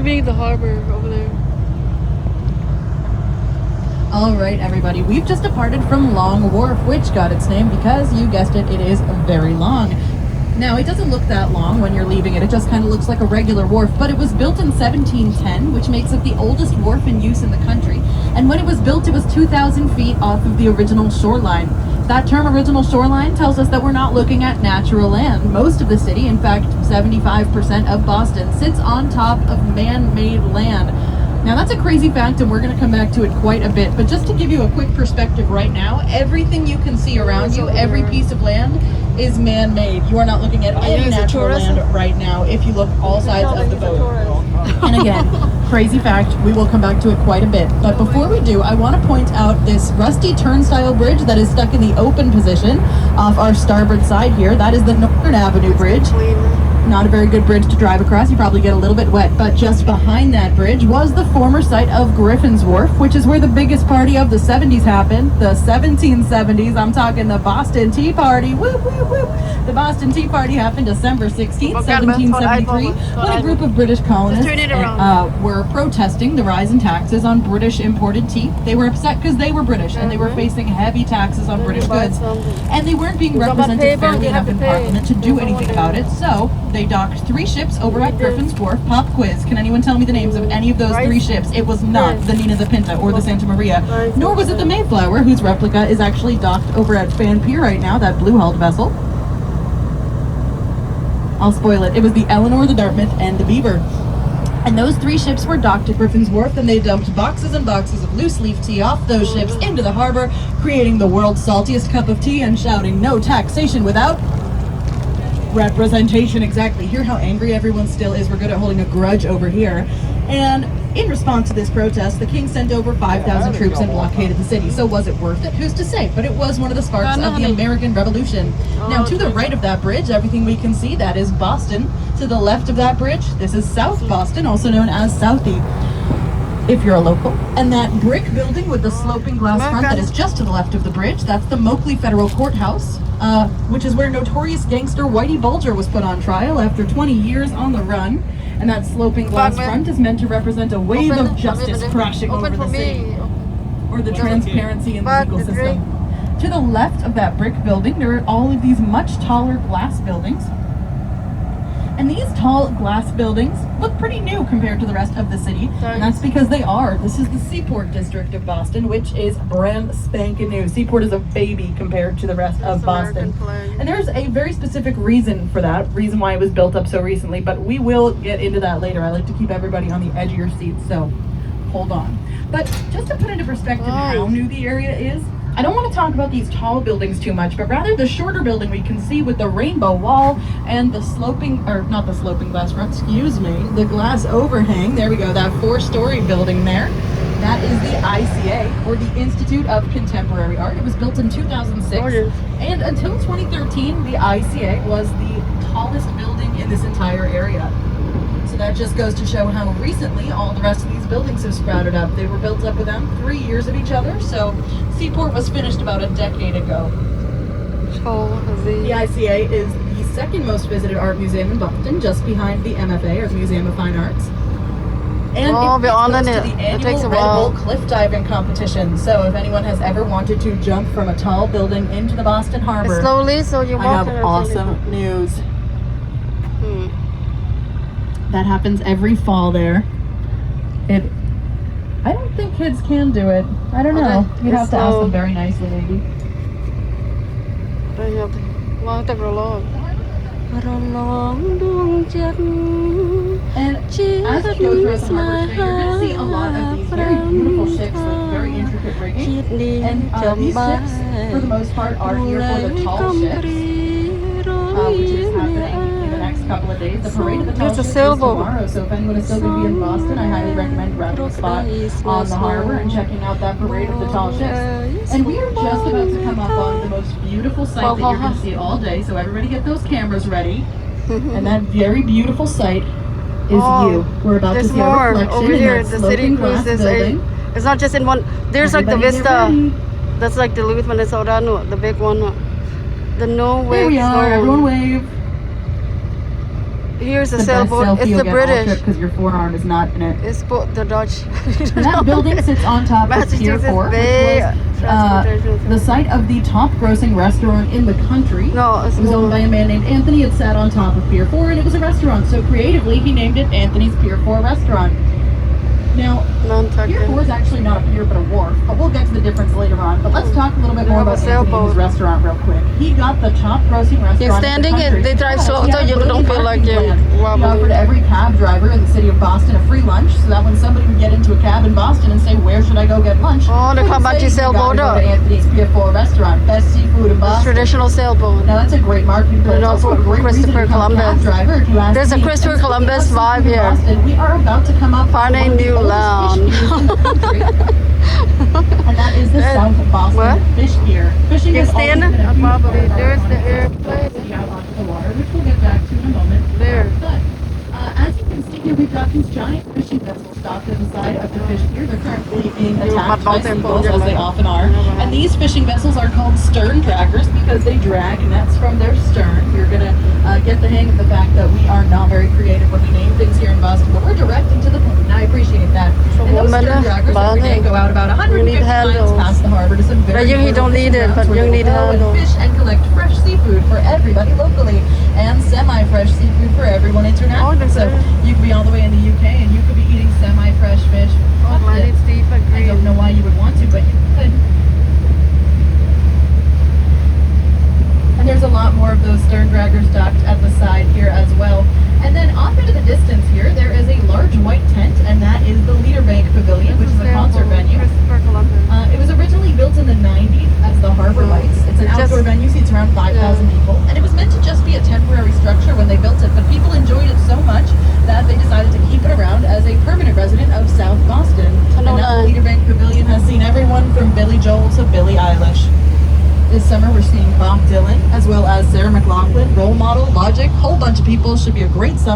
leaving the harbor over there. All right, everybody, we've just departed from Long Wharf, which got its name because, you guessed it, it is very long. Now, it doesn't look that long when you're leaving it. It just kind of looks like a regular wharf, but it was built in 1710, which makes it the oldest wharf in use in the country. And when it was built, it was 2,000 feet off of the original shoreline. That term, original shoreline, tells us that we're not looking at natural land. Most of the city, in fact, 75% of Boston, sits on top of man-made land. Now, that's a crazy fact, and we're going to come back to it quite a bit, but just to give you a quick perspective right now, everything you can see around you, every piece of land, is man-made. You are not looking at any natural land right now if you look all sides of the boat. And again, crazy fact, we will come back to it quite a bit. But before we do, I want to point out this rusty turnstile bridge that is stuck in the open position off our starboard side here. That is the Northern Avenue Bridge. Not a very good bridge to drive across. You probably get a little bit wet. But just behind that bridge was the former site of Griffin's Wharf, which is where the biggest party of the 70s happened. The 1770s. I'm talking the Boston Tea Party. Whoop, whoop, whoop. The Boston Tea Party happened December 16th, 1773, when a group of British colonists were protesting the rise in taxes on British imported tea. They were upset because they were British and they were facing heavy taxes on British goods. And they weren't being represented fairly enough in Parliament to do anything about it. So they docked 3 ships over at Griffin's Wharf. Pop quiz. Can anyone tell me the names of any of those 3 ships? It was not the Nina the Pinta or the Santa Maria, nor was it the Mayflower, whose replica is actually docked over at Fan Pier right now, that blue-hulled vessel. I'll spoil it. It was the Eleanor, the Dartmouth, and the Beaver. And those 3 ships were docked at Griffin's Wharf, and they dumped boxes and boxes of loose-leaf tea off those ships into the harbor, creating the world's saltiest cup of tea and shouting, "No taxation without representation." Exactly. Hear how angry everyone still is. We're good at holding a grudge over here. And in response to this protest, the king sent over 5,000 troops and blockaded the city. So was it worth it? Who's to say? But it was one of the sparks of the American Revolution. Now, to the right of that bridge, everything we can see, that is Boston. To the left of that bridge, this is South Boston, also known as Southie, if you're a local. And that brick building with the sloping glass front that is just to the left of the bridge, that's the Moakley Federal Courthouse, which is where notorious gangster Whitey Bulger was put on trial after 20 years on the run. And that sloping glass front is meant to represent a wave of justice crashing over the city, or the transparency in the legal system. To the left of that brick building, there are all of these much taller glass buildings. And these tall glass buildings look pretty new compared to the rest of the city. And that's because they are. This is the Seaport District of Boston, which is brand spanking new. Seaport is a baby compared to the rest of Boston. And there's a very specific reason for that, reason why it was built up so recently, but we will get into that later. I like to keep everybody on the edge of your seats, so hold on. But just to put into perspective how new the area is, I don't want to talk about these tall buildings too much, but rather the shorter building we can see with the rainbow wall and the sloping, or not the sloping glass front, excuse me, the glass overhang. There we go, that 4-story building there. That is the ICA, or the Institute of Contemporary Art. It was built in 2006, and until 2013, the ICA was the tallest building in this entire area. So that just goes to show how recently all the rest of these buildings have sprouted up. They were built up within 3 years of each other, so Seaport was finished about a decade ago. The ICA is the second most visited art museum in Boston, just behind the MFA, or the Museum of Fine Arts. And it's close to the annual Red Bull cliff diving competition. So if anyone has ever wanted to jump from a tall building into the Boston Harbor, slowly, so you I have awesome news. That happens every fall there. I don't think kids can do it. I don't know. You'd have to ask them very nicely, maybe. And as you go through the harbor today, you're going to see a lot of these very beautiful ships with very intricate rigging. And these ships, for the most part, are here for the tall ships, which is happening in the next couple of days. The parade of the tall ships is tomorrow, so if anyone is still going to be in Boston, I highly recommend grabbing a spot on the harbor and checking out that parade of the tall ships. And we are just about to come up on the most beautiful sight that you're going to see all day, so everybody get those cameras ready. And that very beautiful sight is you. We're about to see a reflection over here, in that the sloping city glass building. It's not just in one. There's Everybody like the Vista. That's like the Louis Minnesota, the big one. The no wave. There we are. Everyone wave. Here's the best sailboat. selfie It's you'll the get all trip British. because your forearm is not in it. It's the Dutch. And that building sits on top of Pier Massachusetts 4, which Bay was Transportation. the site of the top grossing restaurant in the country. No, it's It was owned by a man named Anthony. It sat on top of Pier 4 and it was a restaurant. So creatively, he named it Anthony's Pier 4 Restaurant. Now, Pier 4 is actually not a pier but a wharf, but we'll get to the difference later on. But let's talk a little bit more about Anthony and his restaurant real quick. He got the top grossing restaurant You're standing in the country they drive slow because so he you had a don't feel like parking you're plan. He offered wobbling. every cab driver in the city of Boston a free lunch, so that when somebody would get into a cab in Boston and say, "Where should I go get lunch?" Oh, the they would Kabachi say, "You sailboat. gotta go to Anthony's Pier 4 Restaurant, best seafood in Boston." Traditional sailboat. Now that's a great marketing plan. And It's also also a great reason to Christopher become a cab Columbus. driver if you ask There's a me. Christopher And speaking Columbus of vibe seafood in here. Boston, we are about to come up Find with a one of the new oldest lounge. fish piers in the country. And that is the South Boston What? Fish Pier. Fishing You has always stand? been a huge part Probably. of our There's the economy. airplane. City out onto the water, which we'll get back to in a moment. There. But as you can see here, we've got these giant fishing vessels docked at the side of the fish pier. They're currently being attacked by seagulls, as they often are. And these fishing vessels are called stern draggers because they drag nets from their stern. You're gonna get the hang of the fact that we are not very creative when we name things here in Boston, but we're direct and to the point. And I appreciate that. And those stern draggers every day go out about 150 miles past the harbor to some very But you don't need it, but you need handles. fish and collect fresh seafood for everybody locally and semi-fresh seafood for everyone internationally. So you could be all the way in the UK and you could be eating semi-fresh fish. I don't know why you would want to, but you could. And there's a lot more of those stern draggers docked at the side here as well. And then off into the distance here, there is a large white tent, and that is the Leader Bank Pavilion, which is a concert venue. It was originally built in the 90s as the Harbor Lights. It's an outdoor venue, seats around 5,000 people. And it was meant to just be a temporary structure when they built it, but people enjoyed it so much that they decided to keep it around as a permanent resident of South Boston. And now the Leader Bank Pavilion has seen everyone from Billy Joel to Billie Eilish. This summer we're seeing Bob Dylan, as well as Sarah McLachlan, Role Model, Logic, whole bunch of people. Should be a great summer.